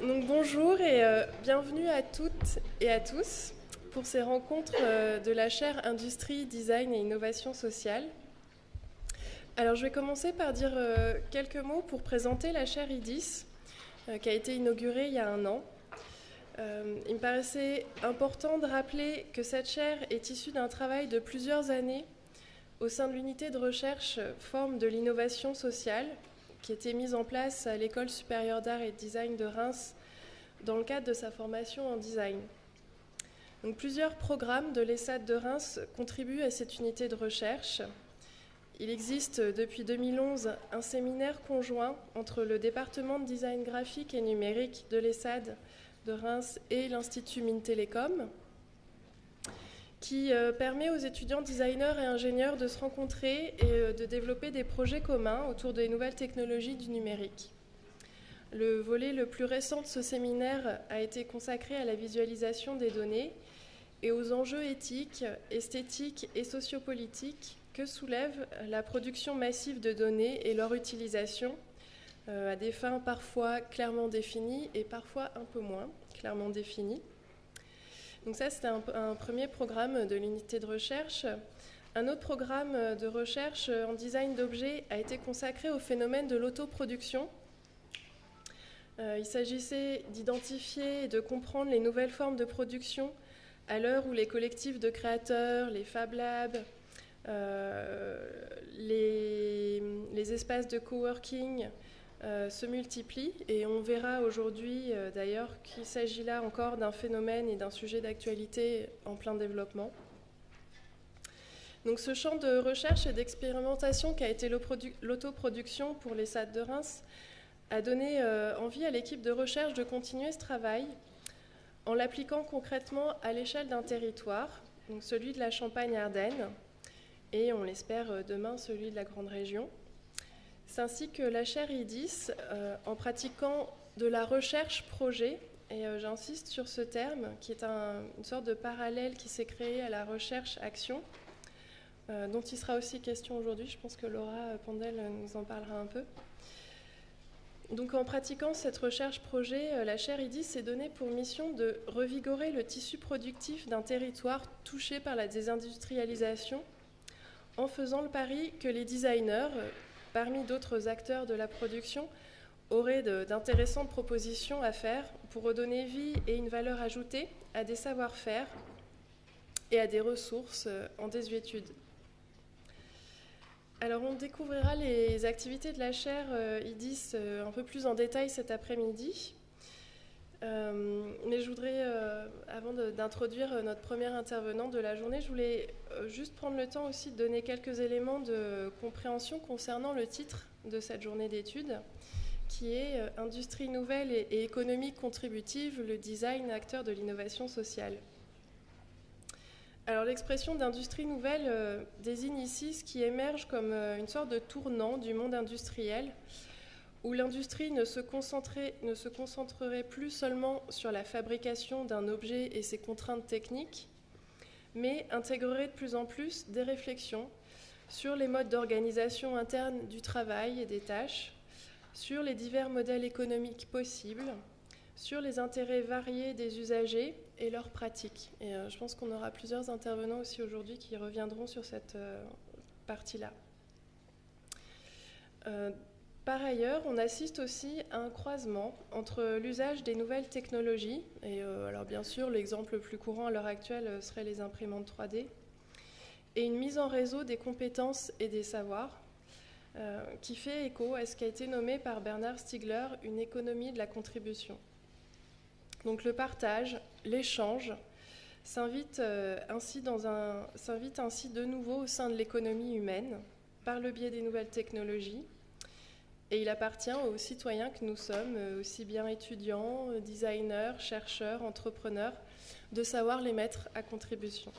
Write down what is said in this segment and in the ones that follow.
Donc bonjour et bienvenue à toutes et à tous pour ces rencontres de la chaire Industrie, Design et Innovation sociale. Alors je vais commencer par dire quelques mots pour présenter la chaire IDIS qui a été inaugurée il y a un an. Il me paraissait important de rappeler que cette chaire est issue d'un travail de plusieurs années au sein de l'unité de recherche Forme de l'innovation sociale qui était mise en place à l'École supérieure d'art et de design de Reims dans le cadre de sa formation en design. Donc, plusieurs programmes de l'ESSAD de Reims contribuent à cette unité de recherche. Il existe depuis 2011 un séminaire conjoint entre le département de design graphique et numérique de l'ESSAD de Reims et l'Institut Mines Télécom, qui permet aux étudiants designers et ingénieurs de se rencontrer et de développer des projets communs autour des nouvelles technologies du numérique. Le volet le plus récent de ce séminaire a été consacré à la visualisation des données et aux enjeux éthiques, esthétiques et sociopolitiques que soulève la production massive de données et leur utilisation à des fins parfois clairement définies et parfois un peu moins clairement définies. Donc ça, c'était un premier programme de l'unité de recherche. Un autre programme de recherche en design d'objets a été consacré au phénomène de l'autoproduction. Il s'agissait d'identifier et de comprendre les nouvelles formes de production à l'heure où les collectifs de créateurs, les Fab Labs, les espaces de coworking se multiplient, et on verra aujourd'hui d'ailleurs qu'il s'agit là encore d'un phénomène et d'un sujet d'actualité en plein développement. Donc ce champ de recherche et d'expérimentation qu'a été l'autoproduction pour les SAD de Reims a donné envie à l'équipe de recherche de continuer ce travail en l'appliquant concrètement à l'échelle d'un territoire, donc celui de la Champagne-Ardenne, et on l'espère demain celui de la grande région. C'est ainsi que la chaire IDIS, en pratiquant de la recherche-projet, et j'insiste sur ce terme, qui est une sorte de parallèle qui s'est créé à la recherche-action, dont il sera aussi question aujourd'hui. Je pense que Laura Pandel nous en parlera un peu. Donc en pratiquant cette recherche-projet, la chaire IDIS s'est donnée pour mission de revigorer le tissu productif d'un territoire touché par la désindustrialisation, en faisant le pari que les designers, parmi d'autres acteurs de la production, auraient d'intéressantes propositions à faire pour redonner vie et une valeur ajoutée à des savoir-faire et à des ressources en désuétude. Alors on découvrira les activités de la chaire IDIS un peu plus en détail cet après-midi. Mais je voudrais, avant d'introduire notre premier intervenant de la journée, je voulais juste prendre le temps aussi de donner quelques éléments de compréhension concernant le titre de cette journée d'études, qui est « Industrie nouvelle et économie contributive, le design acteur de l'innovation sociale ». Alors l'expression d'industrie nouvelle désigne ici ce qui émerge comme une sorte de tournant du monde industriel, où l'industrie ne se concentrerait plus seulement sur la fabrication d'un objet et ses contraintes techniques, mais intégrerait de plus en plus des réflexions sur les modes d'organisation interne du travail et des tâches, sur les divers modèles économiques possibles, sur les intérêts variés des usagers et leurs pratiques. Et je pense qu'on aura plusieurs intervenants aussi aujourd'hui qui reviendront sur cette partie-là. Par ailleurs, on assiste aussi à un croisement entre l'usage des nouvelles technologies, et alors bien sûr l'exemple le plus courant à l'heure actuelle serait les imprimantes 3D, et une mise en réseau des compétences et des savoirs, qui fait écho à ce qui a été nommé par Bernard Stiegler une économie de la contribution. Donc le partage, l'échange s'invite ainsi de nouveau au sein de l'économie humaine par le biais des nouvelles technologies. Et il appartient aux citoyens que nous sommes, aussi bien étudiants, designers, chercheurs, entrepreneurs, de savoir les mettre à contribution.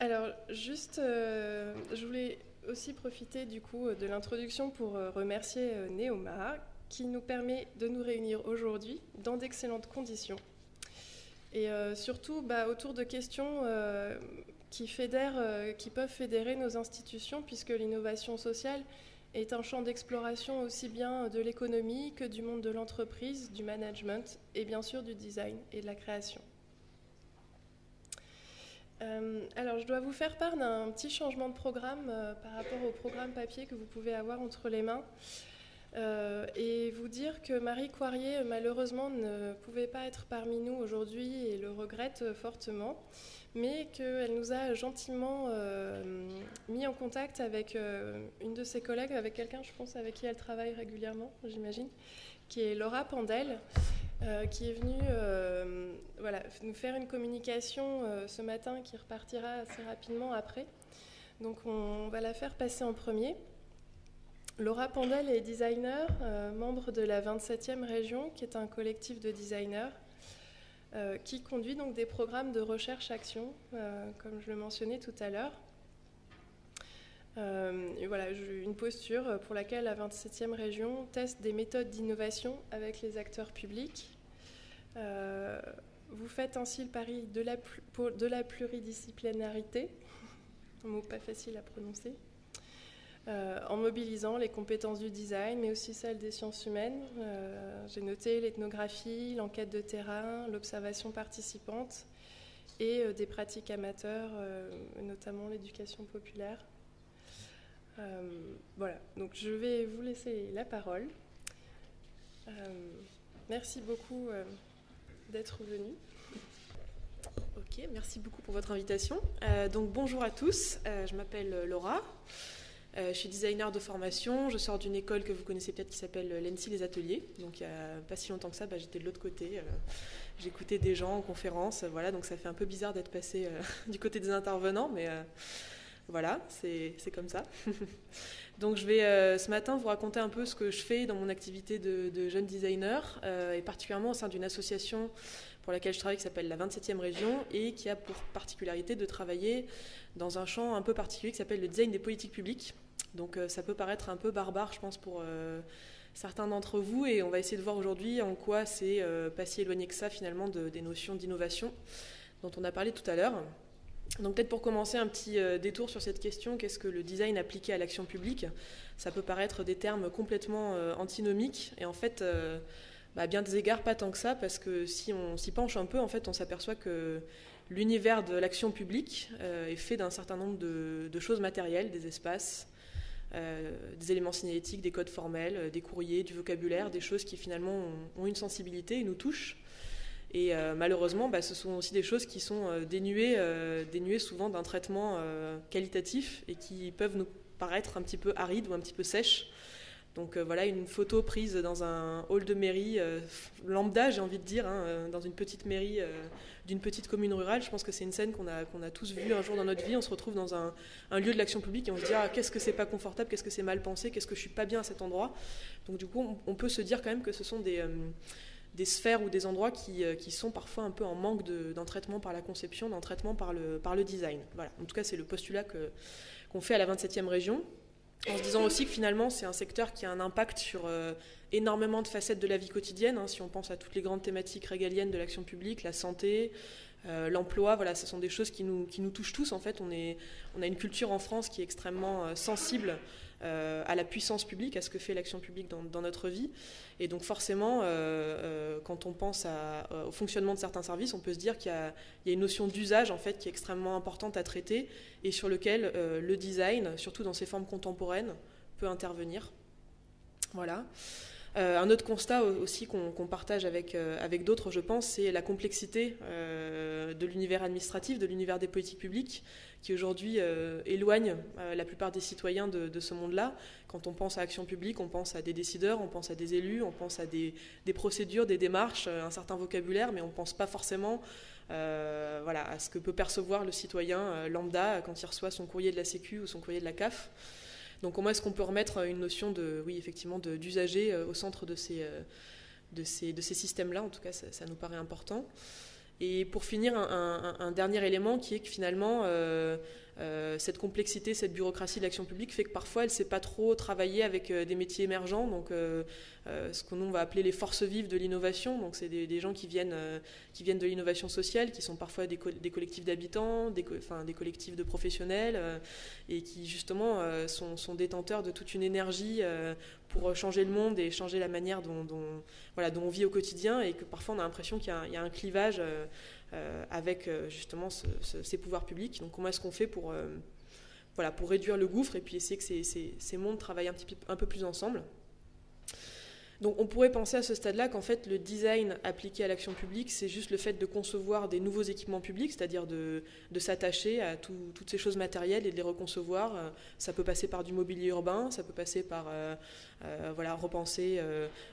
Alors, juste, je voulais aussi profiter du coup de l'introduction pour remercier Neoma, qui nous permet de nous réunir aujourd'hui dans d'excellentes conditions. Et surtout autour de questions qui peuvent fédérer nos institutions, puisque l'innovation sociale est un champ d'exploration aussi bien de l'économie que du monde de l'entreprise, du management et bien sûr du design et de la création. Alors, je dois vous faire part d'un petit changement de programme par rapport au programme papier que vous pouvez avoir entre les mains et vous dire que Marie Coirier, malheureusement, ne pouvait pas être parmi nous aujourd'hui et le regrette fortement, mais qu'elle nous a gentiment mis en contact avec une de ses collègues, avec quelqu'un, je pense, avec qui elle travaille régulièrement, j'imagine, qui est Laura Pandel, qui est venue nous faire une communication ce matin qui repartira assez rapidement après. Donc on va la faire passer en premier. Laura Pandel est designer, membre de la 27e région, qui est un collectif de designers, qui conduit donc des programmes de recherche-action, comme je le mentionnais tout à l'heure. Voilà, une posture pour laquelle la 27e région teste des méthodes d'innovation avec les acteurs publics. Vous faites ainsi le pari de la pluridisciplinarité, un mot pas facile à prononcer, en mobilisant les compétences du design, mais aussi celles des sciences humaines. J'ai noté l'ethnographie, l'enquête de terrain, l'observation participante et des pratiques amateurs, notamment l'éducation populaire. Voilà, donc je vais vous laisser la parole. Merci beaucoup d'être venu. Ok, merci beaucoup pour votre invitation. Donc bonjour à tous, je m'appelle Laura, je suis designer de formation, je sors d'une école que vous connaissez peut-être qui s'appelle l'ENSI Les Ateliers. Donc il n'y a pas si longtemps que ça, j'étais de l'autre côté, j'écoutais des gens en conférence, voilà, donc ça fait un peu bizarre d'être passé du côté des intervenants, mais voilà, c'est comme ça. Donc je vais ce matin vous raconter un peu ce que je fais dans mon activité de jeune designer, et particulièrement au sein d'une association pour laquelle je travaille qui s'appelle la 27e région et qui a pour particularité de travailler dans un champ un peu particulier qui s'appelle le design des politiques publiques. Donc ça peut paraître un peu barbare, je pense, pour certains d'entre vous, et on va essayer de voir aujourd'hui en quoi c'est pas si éloigné que ça finalement des notions d'innovation dont on a parlé tout à l'heure. Donc peut-être pour commencer un petit détour sur cette question, qu'est-ce que le design appliqué à l'action publique? Ça peut paraître des termes complètement antinomiques, et en fait, à bien des égards, pas tant que ça, parce que si on s'y penche un peu, en fait, on s'aperçoit que l'univers de l'action publique est fait d'un certain nombre de choses matérielles, des espaces, des éléments signalétiques, des codes formels, des courriers, du vocabulaire, des choses qui finalement ont une sensibilité et nous touchent. Et malheureusement, ce sont aussi des choses qui sont dénuées souvent d'un traitement qualitatif et qui peuvent nous paraître un petit peu arides ou un petit peu sèches. Donc voilà, une photo prise dans un hall de mairie lambda, j'ai envie de dire, dans une petite mairie d'une petite commune rurale. Je pense que c'est une scène qu'on a tous vue un jour dans notre vie. On se retrouve dans un lieu de l'action publique et on se dit qu'est-ce que c'est pas confortable, qu'est-ce que c'est mal pensé, qu'est-ce que je suis pas bien à cet endroit. Donc du coup, on peut se dire quand même que ce sont des sphères ou des endroits qui sont parfois un peu en manque d'un traitement par la conception, d'un traitement par le design. Voilà. En tout cas, c'est le postulat qu'on fait à la 27e région, en se disant aussi que finalement, c'est un secteur qui a un impact sur énormément de facettes de la vie quotidienne. Si on pense à toutes les grandes thématiques régaliennes de l'action publique, la santé, l'emploi, voilà, ce sont des choses qui nous touchent tous. En fait, on a une culture en France qui est extrêmement sensible à la puissance publique, à ce que fait l'action publique dans notre vie. Et donc forcément, quand on pense au fonctionnement de certains services, on peut se dire qu'il y a une notion d'usage en fait, qui est extrêmement importante à traiter et sur lequel le design, surtout dans ses formes contemporaines, peut intervenir. Voilà. Un autre constat aussi qu'on partage avec d'autres, je pense, c'est la complexité de l'univers administratif, de l'univers des politiques publiques, qui aujourd'hui éloigne la plupart des citoyens de ce monde-là. Quand on pense à l'action publique, on pense à des décideurs, on pense à des élus, on pense à des procédures, des démarches, un certain vocabulaire, mais on ne pense pas forcément à ce que peut percevoir le citoyen lambda quand il reçoit son courrier de la Sécu ou son courrier de la CAF. Donc comment est-ce qu'on peut remettre une notion d'usager au centre de ces systèmes-là? En tout cas, ça nous paraît important. Et pour finir, un dernier élément qui est que finalement, cette complexité, cette bureaucratie de l'action publique fait que parfois elle ne sait pas trop travailler avec des métiers émergents, donc ce qu'on va appeler les forces vives de l'innovation. Donc c'est des gens qui viennent de l'innovation sociale, qui sont parfois des collectifs d'habitants, des collectifs de professionnels, et qui justement sont détenteurs de toute une énergie pour changer le monde et changer la manière dont on vit au quotidien, et que parfois on a l'impression qu'il y a un clivage avec justement ces pouvoirs publics. Donc comment est-ce qu'on fait pour réduire le gouffre et puis essayer que ces mondes travaillent un peu plus ensemble. Donc on pourrait penser à ce stade-là qu'en fait le design appliqué à l'action publique, c'est juste le fait de concevoir des nouveaux équipements publics, c'est-à-dire de s'attacher à toutes ces choses matérielles et de les reconcevoir. Ça peut passer par du mobilier urbain, ça peut passer par repenser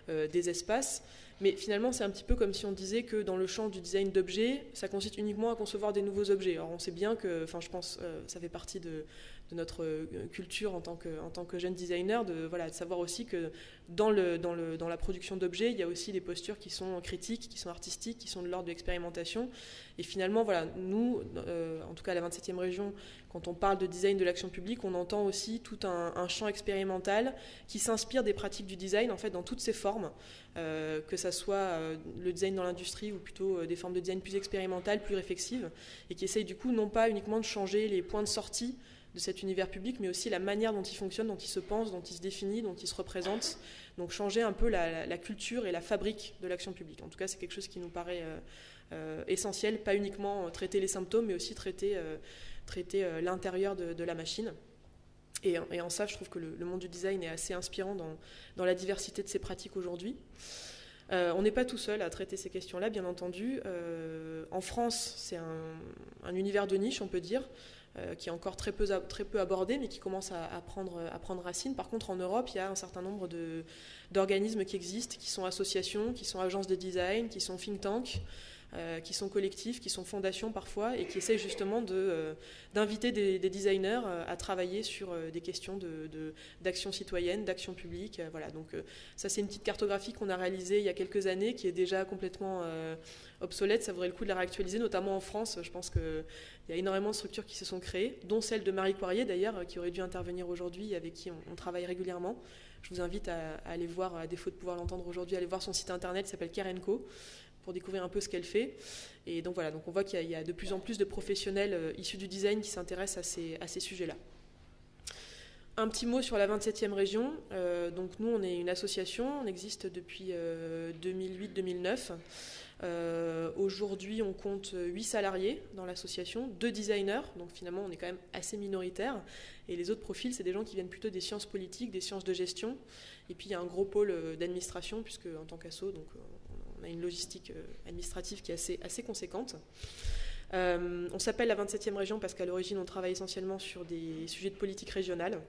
des espaces. Mais finalement, c'est un petit peu comme si on disait que dans le champ du design d'objets, ça consiste uniquement à concevoir des nouveaux objets. Alors on sait bien que, je pense, ça fait partie de notre culture en tant que jeune designer, de savoir aussi que dans la production d'objets, il y a aussi des postures qui sont critiques, qui sont artistiques, qui sont de l'ordre de l'expérimentation. Et finalement, nous, en tout cas à la 27e région, quand on parle de design de l'action publique, on entend aussi tout un champ expérimental qui s'inspire des pratiques du design, en fait, dans toutes ses formes, que ça soit le design dans l'industrie ou plutôt des formes de design plus expérimentales, plus réflexives, et qui essayent du coup non pas uniquement de changer les points de sortie de cet univers public, mais aussi la manière dont il fonctionne, dont il se pense, dont il se définit, dont il se représente. Donc changer un peu la culture et la fabrique de l'action publique. En tout cas, c'est quelque chose qui nous paraît essentiel, pas uniquement traiter les symptômes, mais aussi traiter l'intérieur de la machine. Et en ça, je trouve que le monde du design est assez inspirant dans la diversité de ses pratiques aujourd'hui. On n'est pas tout seul à traiter ces questions-là, bien entendu. En France, c'est un univers de niche, on peut dire, qui est encore très peu abordé, mais qui commence à prendre racine. Par contre, en Europe, il y a un certain nombre d'organismes qui existent, qui sont associations, qui sont agences de design, qui sont think tanks, qui sont collectifs, qui sont fondations parfois, et qui essayent justement d'inviter des designers à travailler sur des questions d'action citoyenne, d'action publique. Donc ça, c'est une petite cartographie qu'on a réalisée il y a quelques années, qui est déjà complètement obsolète. Ça vaudrait le coup de la réactualiser, notamment en France. Je pense qu'il y a énormément de structures qui se sont créées, dont celle de Marie Poirier d'ailleurs, qui aurait dû intervenir aujourd'hui et avec qui on travaille régulièrement. Je vous invite à aller voir, à défaut de pouvoir l'entendre aujourd'hui, aller voir son site internet qui s'appelle Care & Co, pour découvrir un peu ce qu'elle fait. Et donc on voit qu'il y a de plus en plus de professionnels issus du design qui s'intéressent à ces sujets-là. Un petit mot sur la 27e région. Donc nous, on est une association, on existe depuis 2008-2009. Aujourd'hui, on compte 8 salariés dans l'association, 2 designers, donc finalement on est quand même assez minoritaire. Et les autres profils, c'est des gens qui viennent plutôt des sciences politiques, des sciences de gestion. Et puis il y a un gros pôle d'administration, puisque en tant qu'asso, donc on a une logistique administrative qui est assez conséquente. On s'appelle la 27e région parce qu'à l'origine, on travaille essentiellement sur des sujets de politique régionale.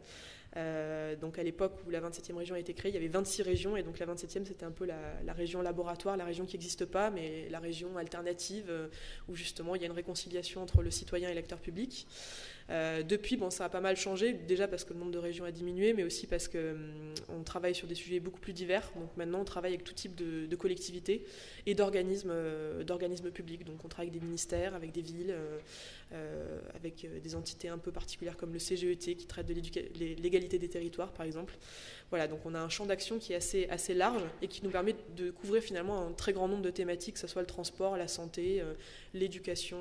Donc à l'époque où la 27e région a été créée, il y avait 26 régions, et donc la 27e, c'était un peu la région laboratoire, la région qui n'existe pas, mais la région alternative où justement il y a une réconciliation entre le citoyen et l'acteur public. Depuis, ça a pas mal changé, déjà parce que le nombre de régions a diminué, mais aussi parce qu'on travaille sur des sujets beaucoup plus divers. Donc maintenant, on travaille avec tout type de collectivités et d'organismes publics. Donc on travaille avec des ministères, avec des villes, avec des entités un peu particulières comme le CGET qui traite de l'égalité des territoires, par exemple. Donc on a un champ d'action qui est assez large et qui nous permet de couvrir finalement un très grand nombre de thématiques, que ce soit le transport, la santé, l'éducation,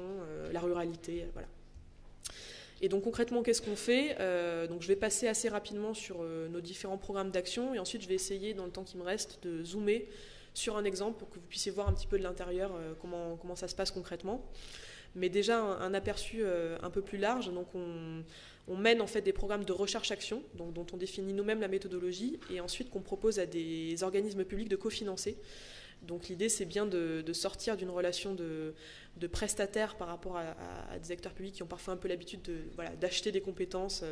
la ruralité, voilà. Et donc concrètement, qu'est-ce qu'on fait ? Donc je vais passer assez rapidement sur nos différents programmes d'action, et ensuite je vais essayer, dans le temps qui me reste, de zoomer sur un exemple pour que vous puissiez voir un petit peu de l'intérieur comment ça se passe concrètement. Mais déjà un aperçu un peu plus large. Donc on mène en fait des programmes de recherche-action, donc dont on définit nous-mêmes la méthodologie, et ensuite qu'on propose à des organismes publics de cofinancer. Donc l'idée, c'est bien de sortir d'une relation de prestataire par rapport à des acteurs publics qui ont parfois un peu l'habitude d'acheter des compétences.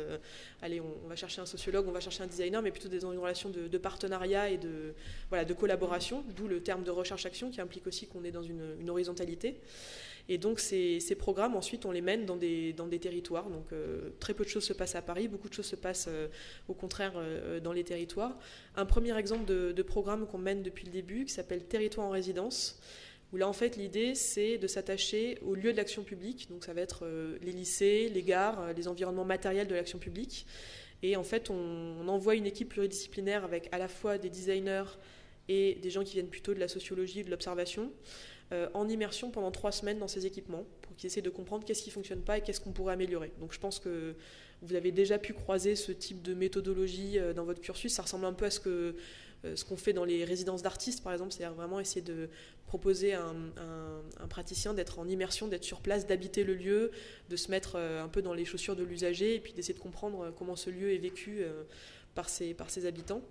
Allez, on va chercher un sociologue, on va chercher un designer, mais plutôt dans une relation de partenariat et de collaboration, d'où le terme de recherche-action qui implique aussi qu'on est dans une horizontalité. Et donc ces programmes, ensuite, on les mène dans des territoires. Donc très peu de choses se passent à Paris, beaucoup de choses se passent au contraire dans les territoires. Un premier exemple de programme qu'on mène depuis le début, qui s'appelle Territoire en résidence. où là en fait l'idée c'est de s'attacher aux lieux de l'action publique, donc ça va être les lycées, les gares, les environnements matériels de l'action publique, et en fait on envoie une équipe pluridisciplinaire avec à la fois des designers et des gens qui viennent plutôt de la sociologie et de l'observation, en immersion pendant 3 semaines dans ces équipements, pour qu'ils essaient de comprendre qu'est-ce qui ne fonctionne pas et qu'est-ce qu'on pourrait améliorer. Donc je pense que vous avez déjà pu croiser ce type de méthodologie dans votre cursus, ça ressemble un peu à ce qu'on fait dans les résidences d'artistes par exemple, c'est-à-dire vraiment essayer de proposer à un praticien d'être en immersion, d'être sur place, d'habiter le lieu, de se mettre un peu dans les chaussures de l'usager et puis d'essayer de comprendre comment ce lieu est vécu par ses habitants.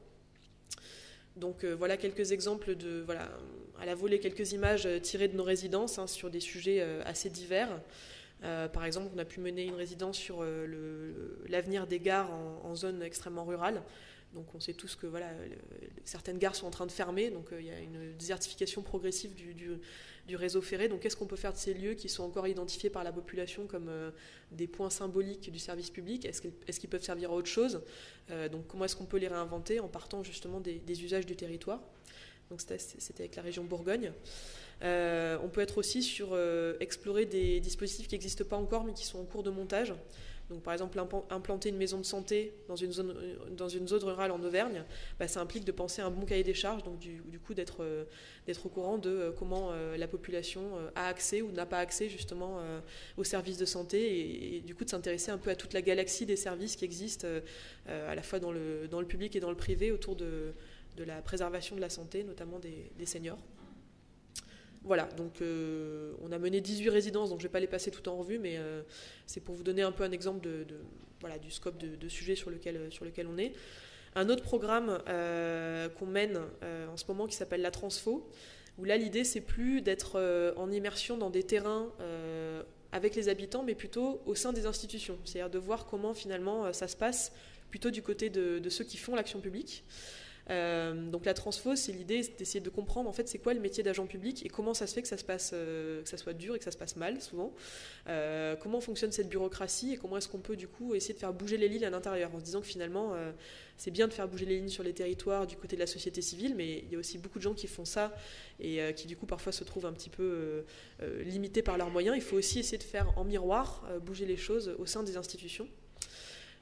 Donc voilà quelques exemples à la volée, quelques images tirées de nos résidences sur des sujets assez divers. Par exemple, on a pu mener une résidence sur l'avenir des gares en zone extrêmement rurale. Donc on sait tous que certaines gares sont en train de fermer, donc il y a une désertification progressive du réseau ferré. Donc qu'est-ce qu'on peut faire de ces lieux qui sont encore identifiés par la population comme des points symboliques du service public ? Est-ce qu'ils peuvent servir à autre chose ? Donc comment est-ce qu'on peut les réinventer en partant justement des usages du territoire ? Donc c'était avec la région Bourgogne. On peut être aussi sur explorer des dispositifs qui n'existent pas encore mais qui sont en cours de montage. Donc, par exemple, implanter une maison de santé dans une zone rurale en Auvergne, ça implique de penser à un bon cahier des charges, donc du coup d'être au courant de comment la population a accès ou n'a pas accès justement aux services de santé et du coup de s'intéresser un peu à toute la galaxie des services qui existent à la fois dans le public et dans le privé autour de la préservation de la santé, notamment des seniors. Voilà, donc on a mené 18 résidences, donc je ne vais pas les passer tout en revue, mais c'est pour vous donner un peu un exemple du scope de sujet sur lequel on est. Un autre programme qu'on mène en ce moment qui s'appelle la Transfo, où là l'idée c'est plus d'être en immersion dans des terrains avec les habitants, mais plutôt au sein des institutions, c'est-à-dire de voir comment finalement ça se passe plutôt du côté de ceux qui font l'action publique. Donc la transfo, c'est l'idée d'essayer de comprendre en fait c'est quoi le métier d'agent public et comment ça se fait que ça se passe, que ça soit dur et que ça se passe mal souvent. Comment fonctionne cette bureaucratie et comment est-ce qu'on peut du coup essayer de faire bouger les lignes à l'intérieur en se disant que finalement c'est bien de faire bouger les lignes sur les territoires du côté de la société civile, mais il y a aussi beaucoup de gens qui font ça et qui du coup parfois se trouvent un petit peu limités par leurs moyens. Il faut aussi essayer de faire en miroir bouger les choses au sein des institutions.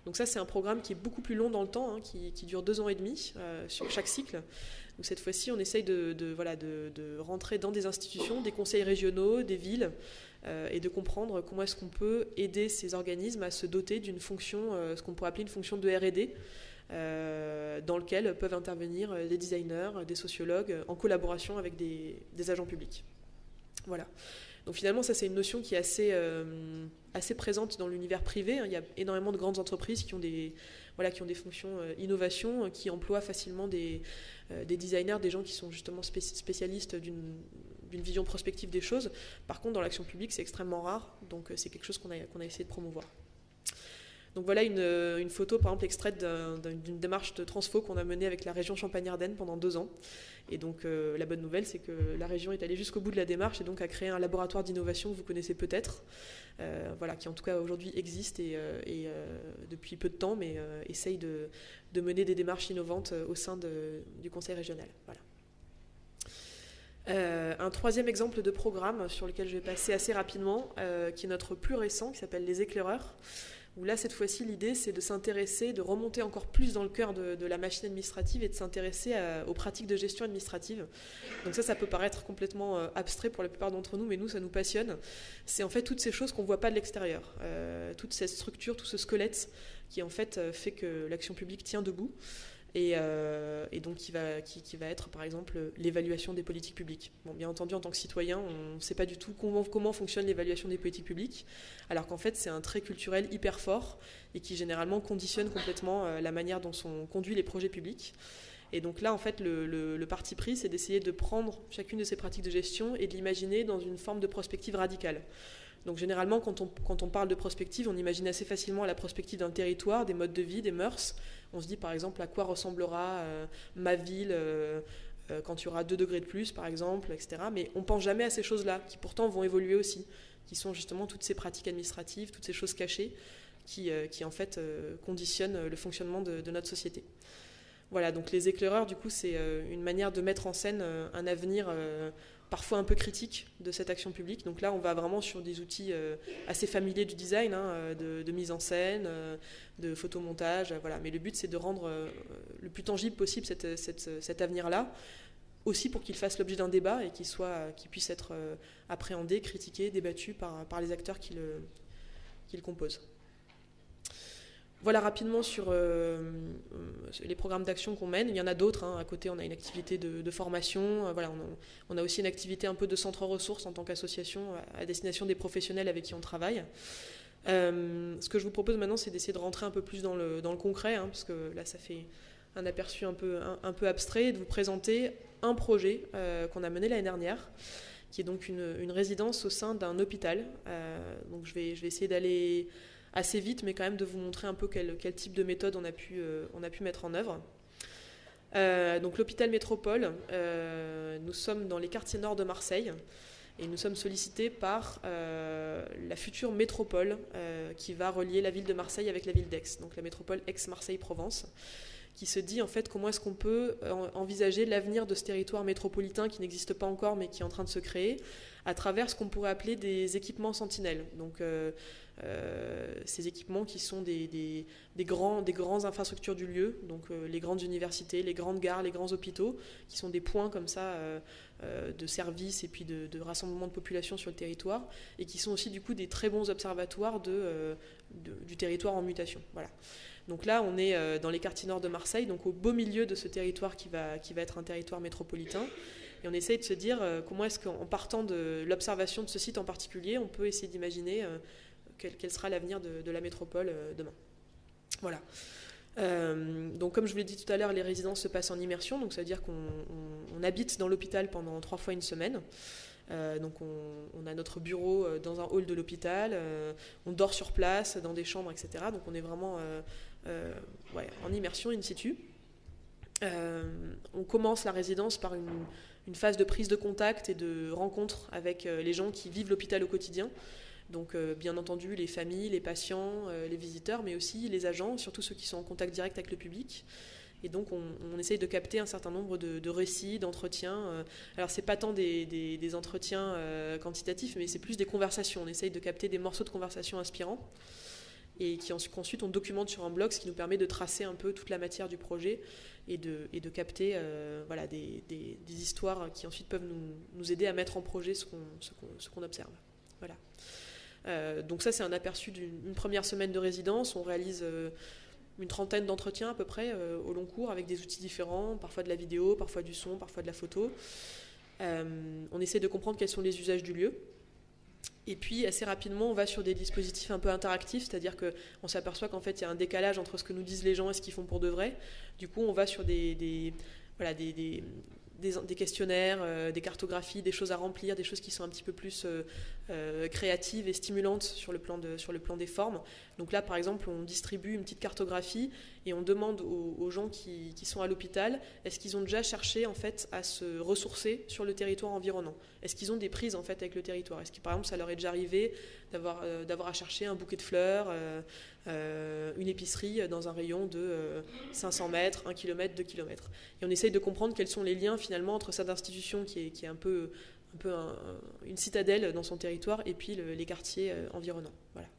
Donc ça, c'est un programme qui est beaucoup plus long dans le temps, qui dure 2 ans et demi sur chaque cycle. Donc cette fois-ci, on essaye de rentrer dans des institutions, des conseils régionaux, des villes, et de comprendre comment est-ce qu'on peut aider ces organismes à se doter d'une fonction, ce qu'on pourrait appeler une fonction de R&D, dans lequel peuvent intervenir des designers, des sociologues, en collaboration avec des agents publics. Voilà. Donc finalement, ça c'est une notion qui est assez présente dans l'univers privé. Il y a énormément de grandes entreprises qui ont des fonctions innovation, qui emploient facilement des designers, des gens qui sont justement spécialistes d'une vision prospective des choses. Par contre, dans l'action publique, c'est extrêmement rare, donc c'est quelque chose qu'on a essayé de promouvoir. Donc voilà une photo, par exemple, extraite d'une démarche de transfo qu'on a menée avec la région Champagne-Ardenne pendant 2 ans. Et donc la bonne nouvelle, c'est que la région est allée jusqu'au bout de la démarche et donc a créé un laboratoire d'innovation que vous connaissez peut-être, qui en tout cas aujourd'hui existe et depuis peu de temps, mais essaye de mener des démarches innovantes au sein du conseil régional. Voilà. Un troisième exemple de programme sur lequel je vais passer assez rapidement, qui est notre plus récent, qui s'appelle les éclaireurs, où là, cette fois-ci, l'idée, c'est de s'intéresser, de remonter encore plus dans le cœur de la machine administrative et de s'intéresser aux pratiques de gestion administrative. Donc ça peut paraître complètement abstrait pour la plupart d'entre nous, mais nous, ça nous passionne. C'est en fait toutes ces choses qu'on ne voit pas de l'extérieur, toute cette structure, tout ce squelette qui, en fait que l'action publique tient debout. Et donc qui va être par exemple l'évaluation des politiques publiques. Bon, bien entendu, en tant que citoyen, on ne sait pas du tout comment fonctionne l'évaluation des politiques publiques, alors qu'en fait c'est un trait culturel hyper fort et qui généralement conditionne complètement la manière dont sont conduits les projets publics. Et donc là, en fait, le parti pris, c'est d'essayer de prendre chacune de ces pratiques de gestion et de l'imaginer dans une forme de prospective radicale. Donc généralement, quand on parle de prospective, on imagine assez facilement la prospective d'un territoire, des modes de vie, des mœurs. On se dit par exemple à quoi ressemblera ma ville quand il y aura 2 degrés de plus, par exemple, etc. Mais on ne pense jamais à ces choses-là, qui pourtant vont évoluer aussi, qui sont justement toutes ces pratiques administratives, toutes ces choses cachées, qui en fait conditionnent le fonctionnement de notre société. Voilà, donc les éclaireurs, du coup, c'est une manière de mettre en scène un avenir parfois un peu critiques de cette action publique. Donc là, on va vraiment sur des outils assez familiers du design, de mise en scène, de photomontage, voilà. Mais le but, c'est de rendre le plus tangible possible cet avenir-là, aussi pour qu'il fasse l'objet d'un débat et qu'il puisse être appréhendé, critiqué, débattu par les acteurs qui le composent. Voilà rapidement sur les programmes d'action qu'on mène. Il y en a d'autres. À côté, on a une activité de formation. Voilà, on a aussi une activité un peu de centre ressources en tant qu'association à destination des professionnels avec qui on travaille. Ce que je vous propose maintenant, c'est d'essayer de rentrer un peu plus dans le concret, parce que là, ça fait un aperçu un peu abstrait, et de vous présenter un projet qu'on a mené l'année dernière, qui est donc une résidence au sein d'un hôpital. Donc je vais essayer d'aller assez vite, mais quand même de vous montrer un peu quel type de méthode on a pu mettre en œuvre. Donc l'hôpital Métropole, nous sommes dans les quartiers nord de Marseille, et nous sommes sollicités par la future métropole qui va relier la ville de Marseille avec la ville d'Aix, donc la métropole Aix-Marseille-Provence, qui se dit en fait comment est-ce qu'on peut envisager l'avenir de ce territoire métropolitain qui n'existe pas encore mais qui est en train de se créer à travers ce qu'on pourrait appeler des équipements sentinelles. Donc ces équipements qui sont des grands infrastructures du lieu, donc les grandes universités, les grandes gares, les grands hôpitaux, qui sont des points comme ça de services et puis de rassemblement de population sur le territoire, et qui sont aussi du coup des très bons observatoires du territoire en mutation. Voilà. Donc là, on est dans les quartiers nord de Marseille, donc au beau milieu de ce territoire qui va être un territoire métropolitain. Et on essaye de se dire comment est-ce qu'en partant de l'observation de ce site en particulier, on peut essayer d'imaginer quel sera l'avenir de la métropole demain. Voilà. Donc comme je vous l'ai dit tout à l'heure, les résidences se passent en immersion, donc ça veut dire qu'on habite dans l'hôpital pendant 3 fois une semaine. Donc on a notre bureau dans un hall de l'hôpital, on dort sur place, dans des chambres, etc. Donc on est vraiment en immersion in situ. On commence la résidence par une phase de prise de contact et de rencontre avec les gens qui vivent l'hôpital au quotidien. Donc bien entendu les familles, les patients, les visiteurs, mais aussi les agents, surtout ceux qui sont en contact direct avec le public. Et donc on essaye de capter un certain nombre de récits, d'entretiens. Alors c'est pas tant des entretiens quantitatifs, mais c'est plus des conversations. On essaye de capter des morceaux de conversation inspirants et qu'ensuite on documente sur un blog, ce qui nous permet de tracer un peu toute la matière du projet et de capter des histoires qui ensuite peuvent nous aider à mettre en projet ce qu'on observe. Voilà. Donc ça c'est un aperçu d'une première semaine de résidence. On réalise une trentaine d'entretiens à peu près au long cours avec des outils différents, parfois de la vidéo, parfois du son, parfois de la photo. On essaie de comprendre quels sont les usages du lieu. Et puis assez rapidement on va sur des dispositifs un peu interactifs, c'est-à-dire qu'on s'aperçoit qu'en fait il y a un décalage entre ce que nous disent les gens et ce qu'ils font pour de vrai. Du coup on va sur des questionnaires, des cartographies, des choses à remplir, des choses qui sont un petit peu plus créatives et stimulantes sur le plan des formes. Donc là, par exemple, on distribue une petite cartographie et on demande aux gens qui sont à l'hôpital, est-ce qu'ils ont déjà cherché en fait à se ressourcer sur le territoire environnant ? Est-ce qu'ils ont des prises en fait avec le territoire ? Est-ce que par exemple ça leur est déjà arrivé d'avoir à chercher un bouquet de fleurs, une épicerie dans un rayon de 500 mètres, 1 km, 2 km. Et on essaye de comprendre quels sont les liens finalement entre cette institution qui est un peu une citadelle dans son territoire et puis les quartiers environnants. Voilà.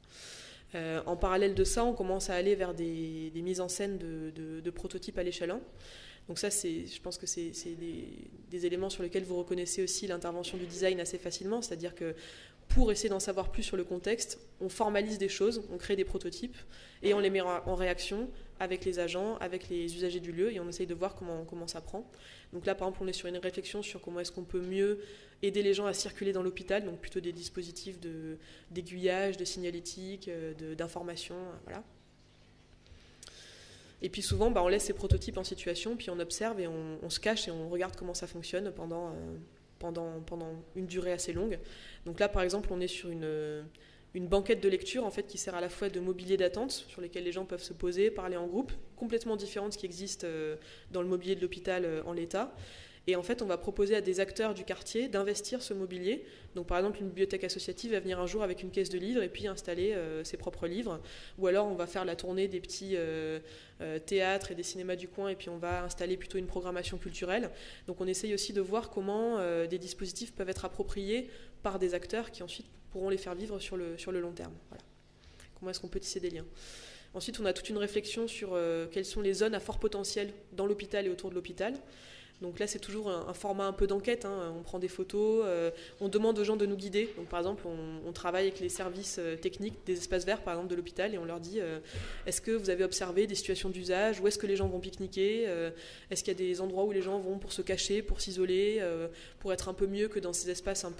En parallèle de ça, on commence à aller vers des mises en scène de prototypes à l'échelle 1. Donc ça, je pense que c'est des éléments sur lesquels vous reconnaissez aussi l'intervention du design assez facilement, c'est-à-dire que pour essayer d'en savoir plus sur le contexte, on formalise des choses, on crée des prototypes et on les met en réaction avec les agents, avec les usagers du lieu et on essaye de voir comment ça prend. Donc là, par exemple, on est sur une réflexion sur comment est-ce qu'on peut mieux aider les gens à circuler dans l'hôpital, donc plutôt des dispositifs d'aiguillage, de signalétique, d'information, voilà. Et puis souvent, on laisse ces prototypes en situation, puis on observe et on se cache et on regarde comment ça fonctionne pendant une durée assez longue. Donc là, par exemple, on est sur une banquette de lecture en fait, qui sert à la fois de mobilier d'attente, sur lesquels les gens peuvent se poser, parler en groupe, complètement différent de ce qui existe dans le mobilier de l'hôpital en l'état. Et en fait, on va proposer à des acteurs du quartier d'investir ce mobilier. Donc par exemple, une bibliothèque associative va venir un jour avec une caisse de livres et puis installer ses propres livres. Ou alors on va faire la tournée des petits théâtres et des cinémas du coin et puis on va installer plutôt une programmation culturelle. Donc on essaye aussi de voir comment des dispositifs peuvent être appropriés par des acteurs qui ensuite pourront les faire vivre sur le long terme. Voilà. Comment est-ce qu'on peut tisser des liens. Ensuite, on a toute une réflexion sur quelles sont les zones à fort potentiel dans l'hôpital et autour de l'hôpital. Donc là, c'est toujours un format un peu d'enquête. On prend des photos, on demande aux gens de nous guider. Donc par exemple, on travaille avec les services techniques des espaces verts, par exemple, de l'hôpital, et on leur dit est-ce que vous avez observé des situations d'usage? Où est-ce que les gens vont pique-niquer? Est-ce qu'il y a des endroits où les gens vont pour se cacher, pour s'isoler, pour être un peu mieux que dans ces espaces un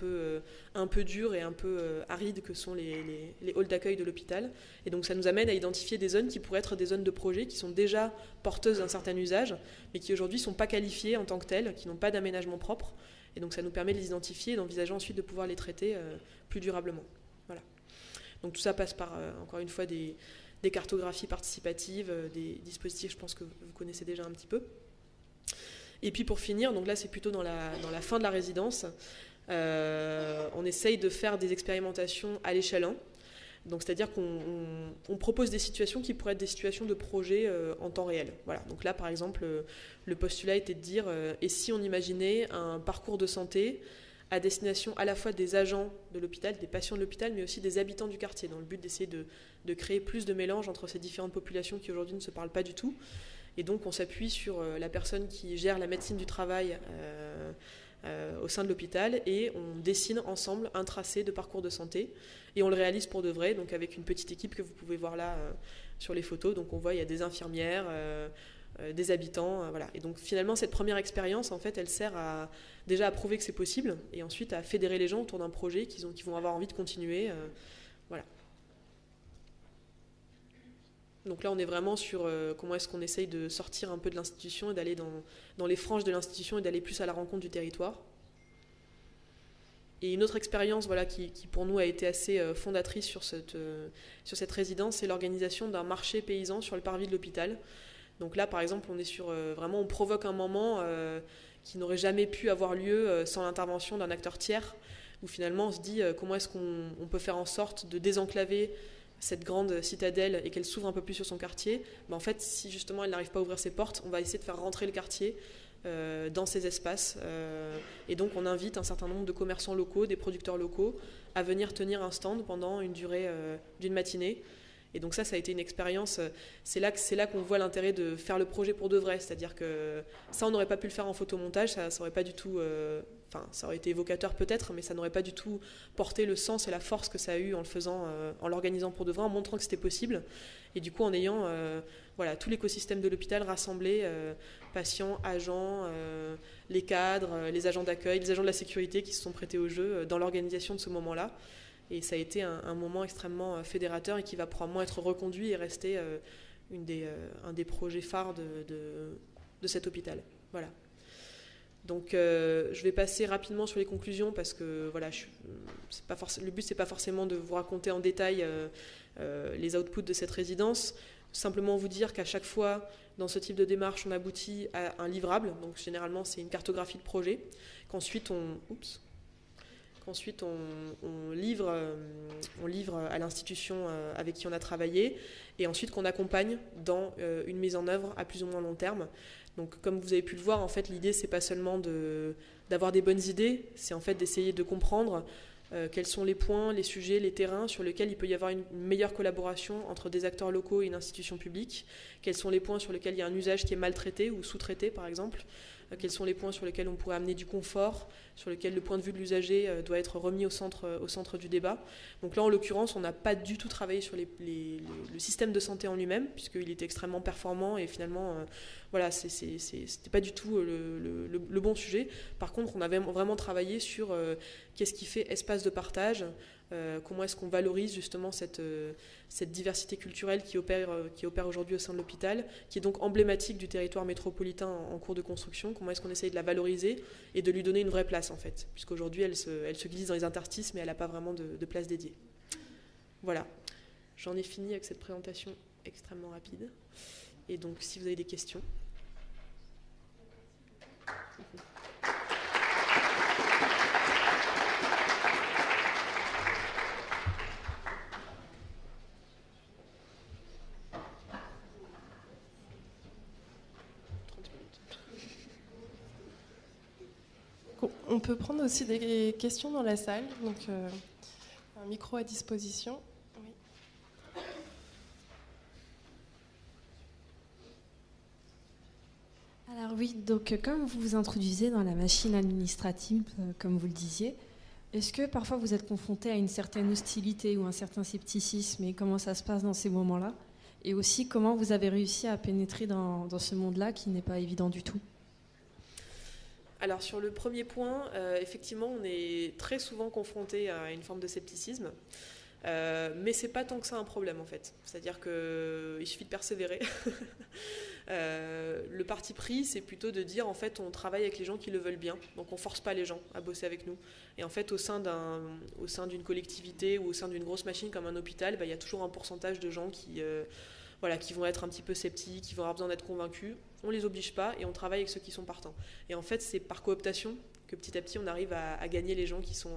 peu durs et un peu arides que sont les halls d'accueil de l'hôpital? Et donc ça nous amène à identifier des zones qui pourraient être des zones de projet qui sont déjà porteuses d'un certain usage, mais qui aujourd'hui ne sont pas qualifiées en tant que telles, qui n'ont pas d'aménagement propre. Et donc ça nous permet de les identifier et d'envisager ensuite de pouvoir les traiter plus durablement. Voilà. Donc tout ça passe par, encore une fois, des cartographies participatives, des dispositifs, je pense que vous connaissez déjà un petit peu. Et puis pour finir, donc là c'est plutôt dans la fin de la résidence, on essaye de faire des expérimentations à l'échelle 1. Donc, c'est-à-dire qu'on propose des situations qui pourraient être des situations de projet en temps réel. Voilà. Donc là, par exemple, le postulat était de dire et si on imaginait un parcours de santé à destination à la fois des agents de l'hôpital, des patients de l'hôpital, mais aussi des habitants du quartier, dans le but d'essayer de créer plus de mélange entre ces différentes populations qui aujourd'hui ne se parlent pas du tout. Et donc, on s'appuie sur la personne qui gère la médecine du travail au sein de l'hôpital et on dessine ensemble un tracé de parcours de santé et on le réalise pour de vrai, donc avec une petite équipe que vous pouvez voir là sur les photos. Donc on voit il y a des infirmières, des habitants, voilà. Et donc finalement cette première expérience en fait elle sert déjà à prouver que c'est possible et ensuite à fédérer les gens autour d'un projet qui vont avoir envie de continuer, voilà. Donc là on est vraiment sur comment est-ce qu'on essaye de sortir un peu de l'institution et d'aller dans les franges de l'institution et d'aller plus à la rencontre du territoire. Et une autre expérience voilà, qui pour nous a été assez fondatrice sur cette résidence, c'est l'organisation d'un marché paysan sur le parvis de l'hôpital. Donc là, par exemple, on est sur vraiment, on provoque un moment qui n'aurait jamais pu avoir lieu sans l'intervention d'un acteur tiers, où finalement on se dit comment est-ce qu'on peut faire en sorte de désenclaver cette grande citadelle et qu'elle s'ouvre un peu plus sur son quartier. En fait, si justement elle n'arrive pas à ouvrir ses portes, on va essayer de faire rentrer le quartier dans ces espaces. Et donc on invite un certain nombre de commerçants locaux, des producteurs locaux, à venir tenir un stand pendant une durée d'une matinée. Et donc ça a été une expérience, c'est là qu'on voit l'intérêt de faire le projet pour de vrai, c'est-à-dire que ça on n'aurait pas pu le faire en photomontage, ça aurait pas du tout, ça aurait été évocateur peut-être, mais ça n'aurait pas du tout porté le sens et la force que ça a eu en le faisant, en l'organisant pour de vrai, en montrant que c'était possible, et du coup en ayant tout l'écosystème de l'hôpital rassemblé, patients, agents, les cadres, les agents d'accueil, les agents de la sécurité qui se sont prêtés au jeu dans l'organisation de ce moment-là. Et ça a été un moment extrêmement fédérateur et qui va probablement être reconduit et rester un des projets phares de cet hôpital. Voilà. Donc je vais passer rapidement sur les conclusions parce que voilà, le but c'est pas forcément de vous raconter en détail les outputs de cette résidence. Simplement vous dire qu'à chaque fois dans ce type de démarche on aboutit à un livrable. Donc généralement c'est une cartographie de projet. Qu'ensuite on livre à l'institution avec qui on a travaillé et ensuite qu'on accompagne dans une mise en œuvre à plus ou moins long terme. Donc comme vous avez pu le voir, en fait, l'idée c'est pas seulement d'avoir des bonnes idées, c'est en fait d'essayer de comprendre quels sont les points, les sujets, les terrains sur lesquels il peut y avoir une meilleure collaboration entre des acteurs locaux et une institution publique, quels sont les points sur lesquels il y a un usage qui est maltraité ou sous-traité par exemple, quels sont les points sur lesquels on pourrait amener du confort, sur lesquels le point de vue de l'usager doit être remis au centre du débat. Donc là, en l'occurrence, on n'a pas du tout travaillé sur le système de santé en lui-même, puisqu'il était extrêmement performant et finalement, c'était pas du tout le bon sujet. Par contre, on avait vraiment travaillé sur qu'est-ce qui fait espace de partage, comment est-ce qu'on valorise justement cette diversité culturelle qui opère aujourd'hui au sein de l'hôpital, qui est donc emblématique du territoire métropolitain en cours de construction, comment est-ce qu'on essaye de la valoriser et de lui donner une vraie place en fait, puisqu'aujourd'hui elle se glisse dans les interstices mais elle n'a pas vraiment de place dédiée. Voilà, j'en ai fini avec cette présentation extrêmement rapide et donc si vous avez des questions. on peut prendre aussi des questions dans la salle, donc un micro à disposition. Oui. Alors oui, donc comme vous vous introduisez dans la machine administrative, comme vous le disiez, est-ce que parfois vous êtes confronté à une certaine hostilité ou un certain scepticisme, et comment ça se passe dans ces moments-là? Et aussi, comment vous avez réussi à pénétrer dans ce monde-là qui n'est pas évident du tout? Alors sur le premier point, effectivement, on est très souvent confronté à une forme de scepticisme, mais c'est pas tant que ça un problème en fait. C'est-à-dire qu'il suffit de persévérer. Le parti pris, c'est plutôt de dire en fait on travaille avec les gens qui le veulent bien, donc on force pas les gens à bosser avec nous. Et en fait au sein d'une collectivité ou au sein d'une grosse machine comme un hôpital, il y a toujours un pourcentage de gens qui vont être un petit peu sceptiques, qui vont avoir besoin d'être convaincus. On ne les oblige pas et on travaille avec ceux qui sont partants. Et en fait, c'est par cooptation que petit à petit, on arrive à gagner les gens qui sont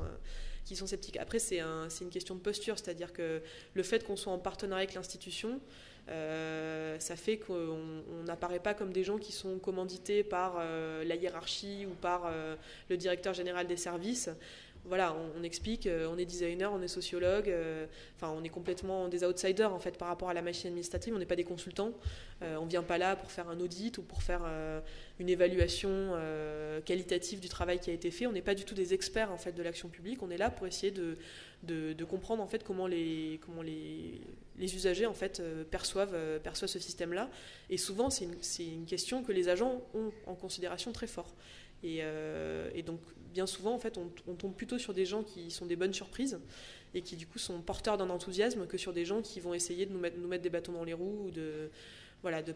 sceptiques. Après, c'est une question de posture, c'est-à-dire que le fait qu'on soit en partenariat avec l'institution, ça fait qu'on n'apparaît pas comme des gens qui sont commandités par la hiérarchie ou par le directeur général des services. Voilà, on explique, on est designer, on est sociologue, on est complètement des outsiders en fait par rapport à la machine administrative, on n'est pas des consultants, on ne vient pas là pour faire un audit ou pour faire une évaluation qualitative du travail qui a été fait, on n'est pas du tout des experts en fait de l'action publique, on est là pour essayer de comprendre en fait comment les usagers en fait perçoivent ce système-là, et souvent c'est une question que les agents ont en considération très fort. Et donc bien souvent en fait on tombe plutôt sur des gens qui sont des bonnes surprises et qui du coup sont porteurs d'un enthousiasme que sur des gens qui vont essayer de nous mettre des bâtons dans les roues ou de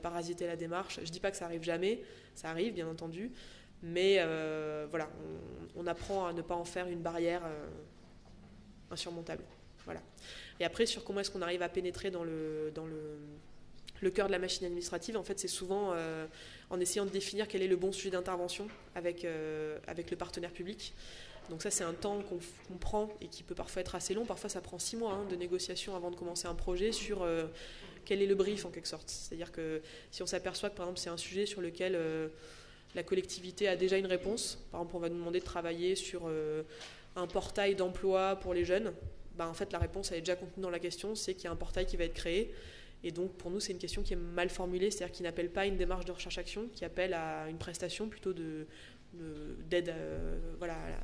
parasiter la démarche. Je dis pas que ça arrive jamais, ça arrive bien entendu, mais on apprend à ne pas en faire une barrière insurmontable. Voilà. Et après sur comment est-ce qu'on arrive à pénétrer dans le cœur de la machine administrative, en fait, c'est souvent en essayant de définir quel est le bon sujet d'intervention avec le partenaire public. Donc ça, c'est un temps qu'on prend et qui peut parfois être assez long. Parfois, ça prend 6 mois de négociation avant de commencer un projet sur quel est le brief, en quelque sorte. C'est-à-dire que si on s'aperçoit que, par exemple, c'est un sujet sur lequel la collectivité a déjà une réponse, par exemple, on va nous demander de travailler sur un portail d'emploi pour les jeunes, en fait, la réponse, elle est déjà contenue dans la question, c'est qu'il y a un portail qui va être créé. Et donc, pour nous, c'est une question qui est mal formulée, c'est-à-dire qui n'appelle pas une démarche de recherche-action, qui appelle à une prestation plutôt d'aide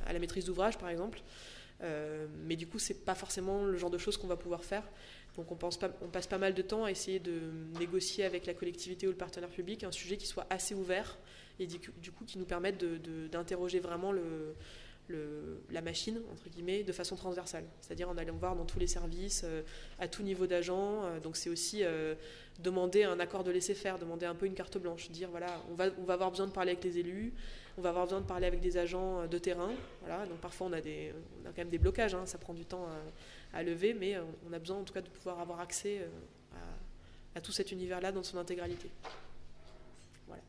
à la maîtrise d'ouvrage, par exemple. Mais du coup, c'est pas forcément le genre de choses qu'on va pouvoir faire. Donc, on passe pas mal de temps à essayer de négocier avec la collectivité ou le partenaire public un sujet qui soit assez ouvert et du coup qui nous permette d'interroger vraiment la machine, entre guillemets, de façon transversale. C'est-à-dire en allant voir dans tous les services, à tout niveau d'agent. Donc c'est aussi demander un accord de laisser-faire, demander un peu une carte blanche, dire voilà, on va avoir besoin de parler avec les élus, on va avoir besoin de parler avec des agents de terrain. Voilà, donc parfois on a quand même des blocages, ça prend du temps à lever, mais on a besoin en tout cas de pouvoir avoir accès à tout cet univers-là dans son intégralité. Voilà.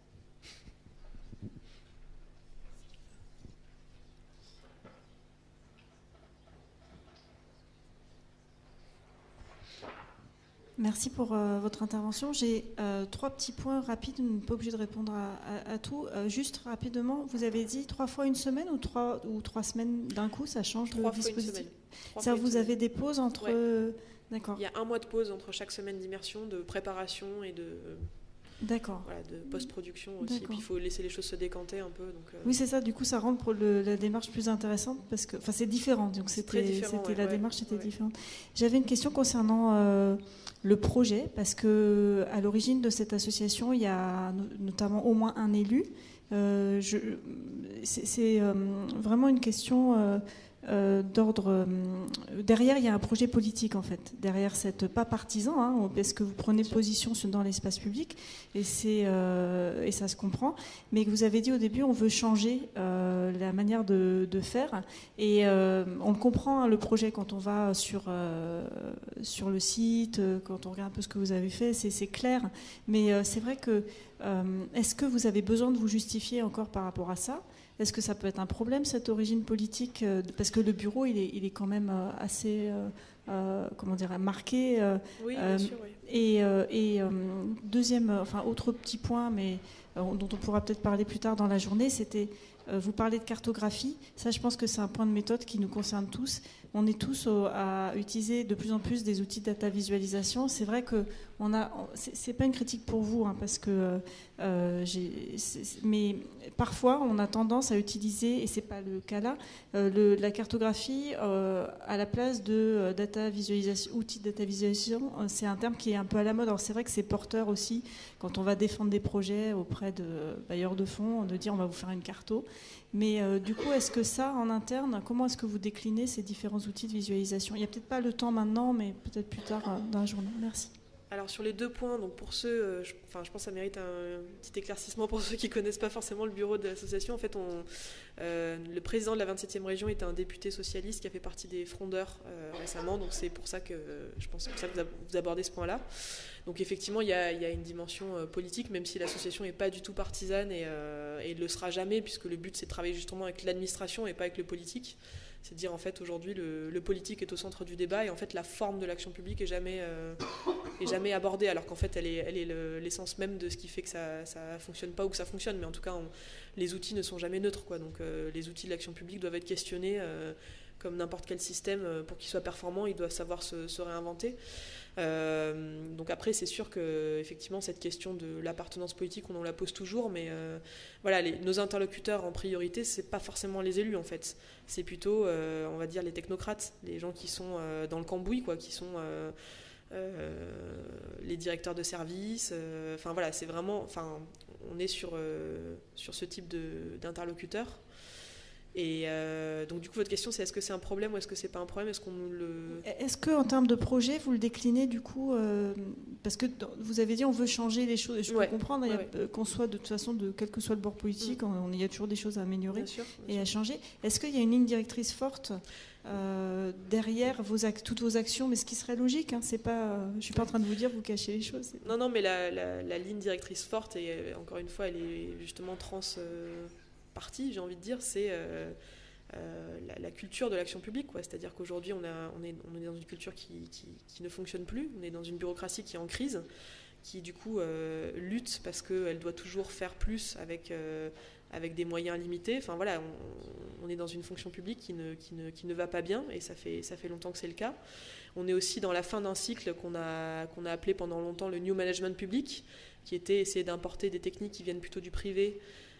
Merci pour votre intervention. J'ai 3 petits points rapides, vous n'êtes pas obligé de répondre à tout. Juste rapidement, vous avez dit 3 fois une semaine ou 3 semaines d'un coup, ça change le dispositif? C'est-à-dire vous avez des pauses entre... Ouais. D'accord. Il y a 1 mois de pause entre chaque semaine d'immersion, de préparation et de... D'accord. Voilà, de post-production aussi. D'accord. Et puis il faut laisser les choses se décanter un peu. Donc, Oui, c'est ça. Du coup, ça rend pour la démarche plus intéressante parce que, c'est différent. Donc la démarche était différente. J'avais une question concernant le projet parce que à l'origine de cette association, il y a notamment au moins un élu. C'est vraiment une question. D'ordre. Derrière, il y a un projet politique, en fait. Derrière cette, pas partisan, parce que vous prenez position dans l'espace public, et ça se comprend. Mais vous avez dit au début, on veut changer la manière de faire. Et on le comprend, le projet, quand on va sur le site, quand on regarde un peu ce que vous avez fait, c'est clair. Mais c'est vrai que, est-ce que vous avez besoin de vous justifier encore par rapport à ça ? Est-ce que ça peut être un problème, cette origine politique ? Parce que le bureau, il est quand même assez marqué. Oui, bien sûr, oui. Et deuxième, autre petit point, mais dont on pourra peut-être parler plus tard dans la journée, c'était vous parlez de cartographie. Ça, je pense que c'est un point de méthode qui nous concerne tous. On est tous à utiliser de plus en plus des outils de data visualisation. C'est vrai que c'est pas une critique pour vous, hein, parce que mais parfois on a tendance à utiliser, et c'est pas le cas là, la cartographie à la place de data visualisation, outils de data visualisation. C'est un terme qui est un peu à la mode. Alors c'est vrai que c'est porteur aussi quand on va défendre des projets auprès de bailleurs de fonds, de dire on va vous faire une carto. Mais du coup, est-ce que ça, en interne, comment est-ce que vous déclinez ces différents outils de visualisation ? Il n'y a peut-être pas le temps maintenant, mais peut-être plus tard dans la journée. Merci. Alors sur les 2 points, donc pour ceux, je pense que ça mérite un petit éclaircissement pour ceux qui ne connaissent pas forcément le bureau de l'association. En fait, le président de la 27e région était un député socialiste qui a fait partie des frondeurs récemment, donc c'est pour ça que je pense que c'est pour ça que vous abordez ce point-là. Donc effectivement, il y a une dimension politique, même si l'association n'est pas du tout partisane et ne le sera jamais, puisque le but c'est de travailler justement avec l'administration et pas avec le politique. C'est de dire en fait aujourd'hui le politique est au centre du débat et en fait la forme de l'action publique est jamais abordée, alors qu'en fait elle est l'essence même de ce qui fait que ça fonctionne pas ou que ça fonctionne. Mais en tout cas les outils ne sont jamais neutres, quoi. Donc les outils de l'action publique doivent être questionnés comme n'importe quel système. Pour qu'il soit performant, il doit savoir se réinventer. Donc après c'est sûr que effectivement cette question de l'appartenance politique on la pose toujours, mais voilà, nos interlocuteurs en priorité c'est pas forcément les élus en fait, c'est plutôt on va dire les technocrates, les gens qui sont dans le cambouis, quoi, qui sont les directeurs de services, voilà, c'est vraiment, on est sur ce type d'interlocuteurs. Et donc du coup votre question c'est est-ce que c'est un problème ou est-ce que c'est pas un problème, Est-ce que en termes de projet vous le déclinez du coup parce que vous avez dit on veut changer les choses, je peux comprendre, qu'on soit de toute façon de quel que soit le bord politique, il y a toujours des choses à améliorer bien sûr. À changer. Est-ce qu'il y a une ligne directrice forte derrière toutes vos actions, mais ce qui serait logique, hein, c'est pas, je suis pas en train de vous dire vous cachez les choses. Non, mais la ligne directrice forte, et encore une fois elle est justement partie, j'ai envie de dire, c'est la culture de l'action publique, quoi. C'est-à-dire qu'aujourd'hui on est dans une culture qui ne fonctionne plus, on est dans une bureaucratie qui est en crise, qui du coup lutte parce qu'elle doit toujours faire plus avec des moyens limités. Voilà, on est dans une fonction publique qui ne va pas bien, et ça fait longtemps que c'est le cas. On est aussi dans la fin d'un cycle qu'on a appelé pendant longtemps le New Management public, qui était essayer d'importer des techniques qui viennent plutôt du privé,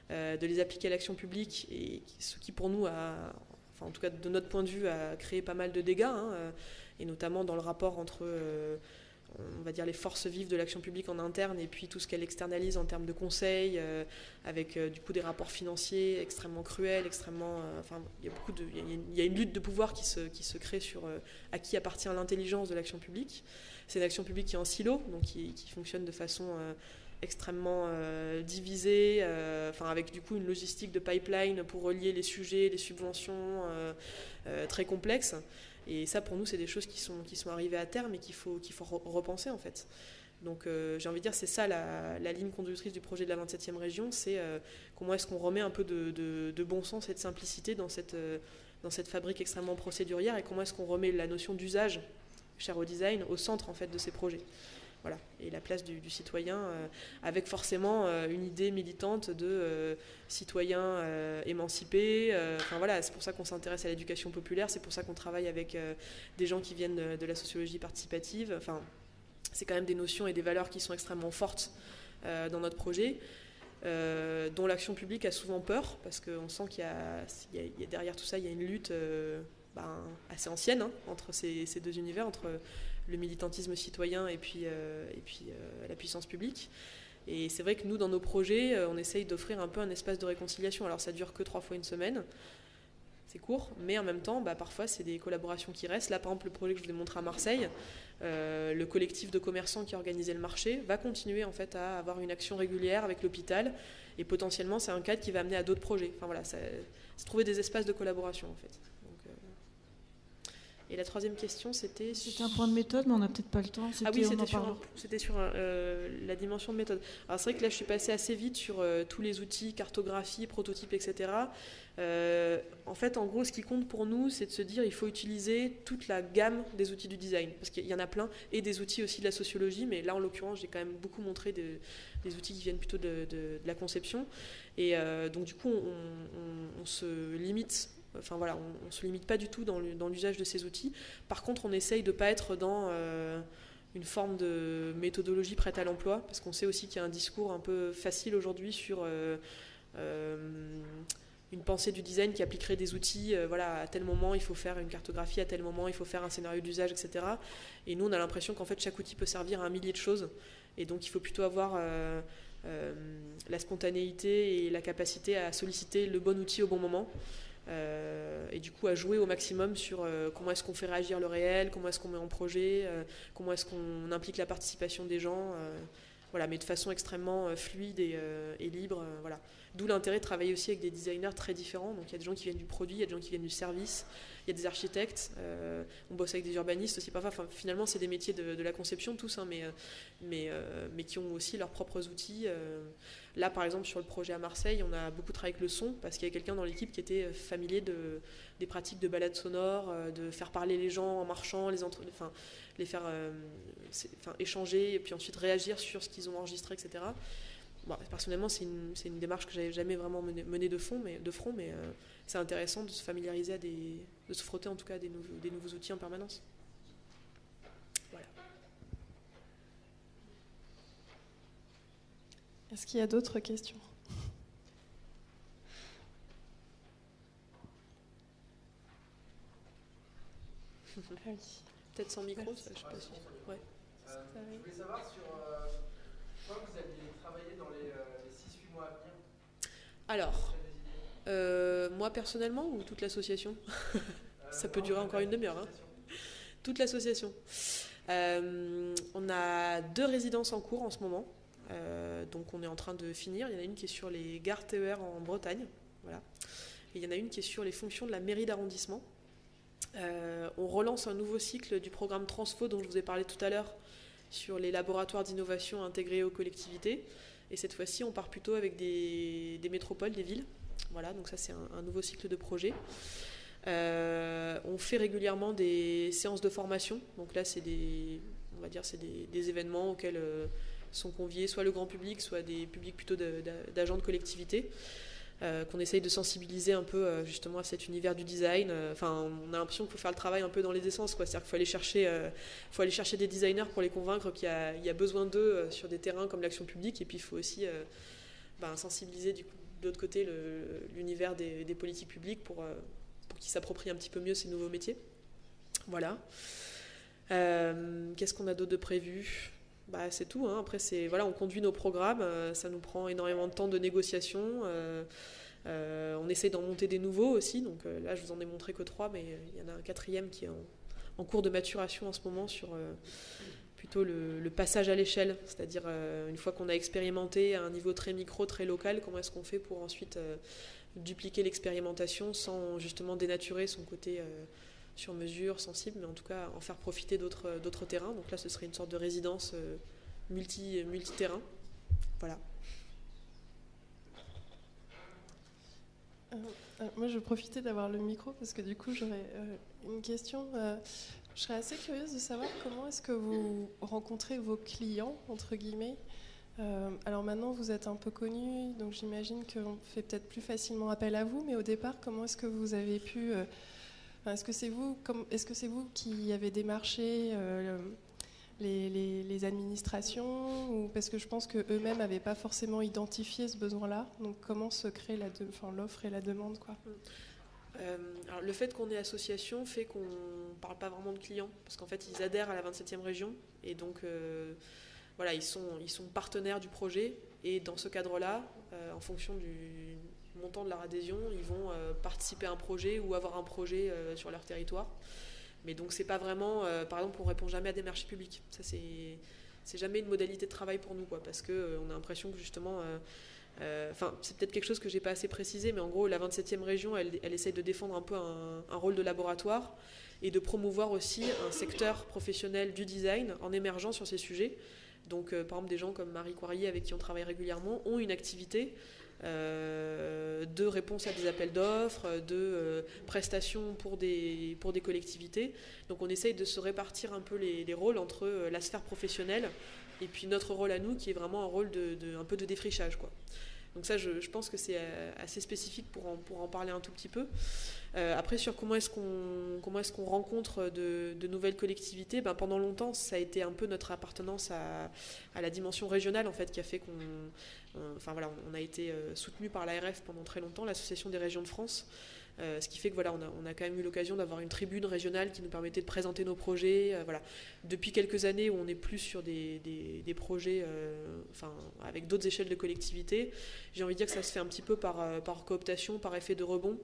de les appliquer à l'action publique, et ce qui pour nous en tout cas de notre point de vue a créé pas mal de dégâts, hein, et notamment dans le rapport entre on va dire les forces vives de l'action publique en interne et puis tout ce qu'elle externalise en termes de conseils, avec du coup des rapports financiers extrêmement cruels, il y a une lutte de pouvoir qui se crée sur à qui appartient l'intelligence de l'action publique. C'est une action publique qui est en silo, donc qui fonctionne de façon extrêmement divisée, avec du coup une logistique de pipeline pour relier les sujets, les subventions très complexes. Et ça, pour nous, c'est des choses qui sont arrivées à terme et qu'il faut repenser, en fait. Donc, j'ai envie de dire, c'est ça la ligne conductrice du projet de la 27e région, c'est comment est-ce qu'on remet un peu de bon sens et de simplicité dans cette fabrique extrêmement procédurière, et comment est-ce qu'on remet la notion d'usage, cher au design, au centre, en fait, de ces projets. Voilà. Et la place du citoyen, avec forcément une idée militante de citoyen émancipé. Voilà, c'est pour ça qu'on s'intéresse à l'éducation populaire, c'est pour ça qu'on travaille avec des gens qui viennent de la sociologie participative. C'est quand même des notions et des valeurs qui sont extrêmement fortes dans notre projet, dont l'action publique a souvent peur, parce qu'on sent qu'il y a derrière tout ça, il y a une lutte assez ancienne, hein, entre ces deux univers, entre le militantisme citoyen et puis la puissance publique. Et c'est vrai que nous, dans nos projets, on essaye d'offrir un peu un espace de réconciliation. Alors ça dure que 3 fois une semaine, c'est court, mais en même temps, parfois c'est des collaborations qui restent. Là, par exemple, le projet que je vous ai montré à Marseille, le collectif de commerçants qui organisait le marché va continuer en fait à avoir une action régulière avec l'hôpital, et potentiellement c'est un cadre qui va amener à d'autres projets. Voilà, c'est trouver des espaces de collaboration en fait. Et la troisième question, c'était un point de méthode, mais on n'a peut-être pas le temps. C'était sur la dimension de méthode. Alors c'est vrai que là, je suis passée assez vite sur tous les outils, cartographie, prototype, etc. En fait, en gros, ce qui compte pour nous, c'est de se dire il faut utiliser toute la gamme des outils du design, parce qu'il y en a plein, et des outils aussi de la sociologie, mais là, en l'occurrence, j'ai quand même beaucoup montré des outils qui viennent plutôt de la conception. Et donc, du coup, on se limite... Enfin voilà, on ne se limite pas du tout dans l'usage de ces outils. Par contre, on essaye de ne pas être dans une forme de méthodologie prête à l'emploi, parce qu'on sait aussi qu'il y a un discours un peu facile aujourd'hui sur une pensée du design qui appliquerait des outils. Voilà, à tel moment, il faut faire une cartographie, à tel moment, il faut faire un scénario d'usage, etc. Et nous, on a l'impression qu'en fait, chaque outil peut servir à un millier de choses. Et donc, il faut plutôt avoir la spontanéité et la capacité à solliciter le bon outil au bon moment. Et du coup à jouer au maximum sur comment est-ce qu'on fait réagir le réel, comment est-ce qu'on met en projet, comment est-ce qu'on implique la participation des gens, voilà, mais de façon extrêmement fluide et libre, voilà. D'où l'intérêt de travailler aussi avec des designers très différents. Donc il y a des gens qui viennent du produit, il y a des gens qui viennent du service, il y a des architectes, on bosse avec des urbanistes aussi parfois. Enfin, finalement c'est des métiers de la conception tous, hein, mais qui ont aussi leurs propres outils. Là par exemple sur le projet à Marseille, on a beaucoup travaillé avec le son, parce qu'il y avait quelqu'un dans l'équipe qui était familier des pratiques de balade sonore, de faire parler les gens en marchant, les faire échanger et puis ensuite réagir sur ce qu'ils ont enregistré, etc. Bon, personnellement, c'est une démarche que j'avais jamais vraiment menée de front, mais c'est intéressant de se familiariser de se frotter en tout cas à des nouveaux outils en permanence. Voilà. Est-ce qu'il y a d'autres questions ? Ah oui. Peut-être sans micro, ça, je sais pas si... Ouais. Je voulais savoir sur quoi vous alliez travailler dans les 6-8 mois à venir. Alors, moi personnellement ou toute l'association? Ça peut durer encore une demi-heure. Hein. Toute l'association. On a 2 résidences en cours en ce moment. Donc on est en train de finir. Il y en a une qui est sur les gares TER en Bretagne. Voilà. Et il y en a une qui est sur les fonctions de la mairie d'arrondissement. On relance un nouveau cycle du programme Transfo dont je vous ai parlé tout à l'heure sur les laboratoires d'innovation intégrés aux collectivités. Et cette fois-ci, on part plutôt avec des métropoles, des villes. Voilà, donc ça c'est un nouveau cycle de projet. On fait régulièrement des séances de formation. Donc là, c'est des événements auxquels sont conviés soit le grand public, soit des publics plutôt d'agents de collectivité. Qu'on essaye de sensibiliser un peu justement à cet univers du design. Enfin, on a l'impression qu'il faut faire le travail un peu dans les deux sens, quoi. C'est-à-dire qu'il faut aller chercher des designers pour les convaincre qu'il y a besoin d'eux sur des terrains comme l'action publique, et puis il faut aussi sensibiliser de l'autre côté l'univers des politiques publiques pour qu'ils s'approprient un petit peu mieux ces nouveaux métiers. Voilà. Qu'est-ce qu'on a d'autre de prévu ? C'est tout. Hein. Après, on conduit nos programmes. Ça nous prend énormément de temps de négociation. On essaie d'en monter des nouveaux aussi. Donc là, je vous en ai montré que 3, mais il y en a un 4e qui est en cours de maturation en ce moment sur plutôt le passage à l'échelle. C'est-à-dire, une fois qu'on a expérimenté à un niveau très micro, très local, comment est-ce qu'on fait pour ensuite dupliquer l'expérimentation sans justement dénaturer son côté... sur mesure, sensible, mais en tout cas en faire profiter d'autres terrains. Donc là, ce serait une sorte de résidence multi-terrain. Voilà. Moi, je profitais d'avoir le micro parce que du coup, j'aurais une question. Je serais assez curieuse de savoir comment est-ce que vous rencontrez vos clients, entre guillemets. Alors maintenant, vous êtes un peu connu, donc j'imagine qu'on fait peut-être plus facilement appel à vous, mais au départ, comment est-ce que vous avez pu... Est-ce que c'est vous qui avez démarché les administrations, ou parce que je pense qu'eux-mêmes n'avaient pas forcément identifié ce besoin-là. Donc comment se crée l'offre et la demande, quoi. Alors, le fait qu'on ait association fait qu'on ne parle pas vraiment de clients, parce qu'en fait ils adhèrent à la 27e région, et donc voilà, ils sont partenaires du projet, et dans ce cadre-là, en fonction du montant de leur adhésion, ils vont participer à un projet ou avoir un projet sur leur territoire. Mais donc c'est pas vraiment, par exemple, on répond jamais à des marchés publics. Ça c'est jamais une modalité de travail pour nous, quoi, parce que on a l'impression que justement, c'est peut-être quelque chose que j'ai pas assez précisé, mais en gros la 27e région, elle essaye de défendre un peu un rôle de laboratoire et de promouvoir aussi un secteur professionnel du design en émergeant sur ces sujets. Donc par exemple des gens comme Marie Coirier, avec qui on travaille régulièrement, ont une activité de réponse à des appels d'offres, de prestations pour des collectivités. Donc on essaye de se répartir un peu les rôles entre la sphère professionnelle et puis notre rôle à nous qui est vraiment un rôle un peu de défrichage, quoi. Donc ça, je pense que c'est assez spécifique pour en parler un tout petit peu. Après, sur comment est-ce qu'on rencontre de nouvelles collectivités, pendant longtemps, ça a été un peu notre appartenance à la dimension régionale, en fait, qui a fait on a été soutenu par l'ARF pendant très longtemps, l'Association des régions de France. Ce qui fait que voilà, on a quand même eu l'occasion d'avoir une tribune régionale qui nous permettait de présenter nos projets. Voilà. Depuis quelques années où on est plus sur des projets avec d'autres échelles de collectivités, j'ai envie de dire que ça se fait un petit peu par cooptation, par effet de rebond.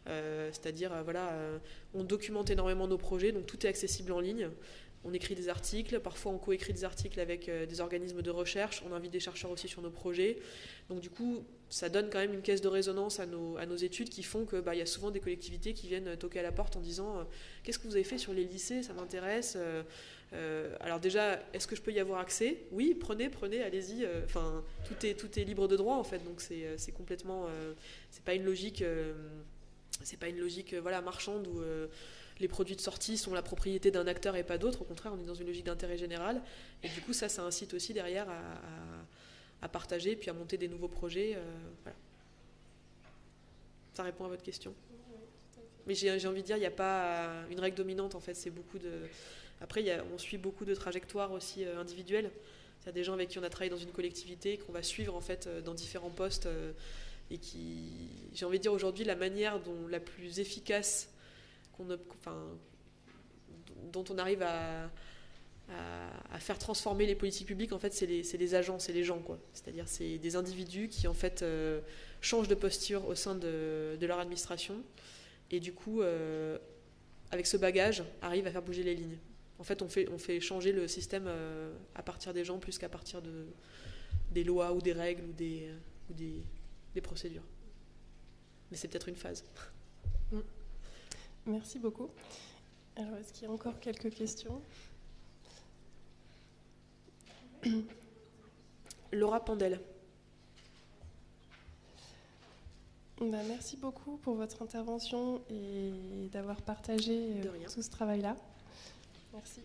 C'est-à-dire, on documente énormément nos projets, donc tout est accessible en ligne. On écrit des articles, parfois on coécrit des articles avec des organismes de recherche, on invite des chercheurs aussi sur nos projets. Donc du coup, ça donne quand même une caisse de résonance à nos études qui font que y a souvent des collectivités qui viennent toquer à la porte en disant qu'est-ce que vous avez fait sur les lycées, ça m'intéresse. Alors déjà, est-ce que je peux y avoir accès ? Oui, prenez, allez-y. Tout est libre de droit en fait, donc c'est complètement, c'est pas une logique marchande où les produits de sortie sont la propriété d'un acteur et pas d'autre. Au contraire, on est dans une logique d'intérêt général. Et du coup, ça incite aussi derrière à partager, puis à monter des nouveaux projets. Voilà. Ça répond à votre question. Mais j'ai envie de dire, il n'y a pas une règle dominante, en fait. C'est beaucoup de... Après, on suit beaucoup de trajectoires aussi individuelles. Il y a des gens avec qui on a travaillé dans une collectivité, qu'on va suivre, en fait, dans différents postes. Et qui, j'ai envie de dire, aujourd'hui, la manière dont la plus efficace... dont on arrive à faire transformer les politiques publiques, en fait, c'est les agents, c'est les gens, quoi. C'est-à-dire, c'est des individus qui, en fait, changent de posture au sein de leur administration et, du coup, avec ce bagage, arrivent à faire bouger les lignes. En fait, on fait changer le système à partir des gens plus qu'à partir des lois ou des règles ou des procédures. Mais c'est peut-être une phase. Merci beaucoup. Alors, est-ce qu'il y a encore quelques questions ? Laura Pandel. Merci beaucoup pour votre intervention et d'avoir partagé tout ce travail-là. Merci.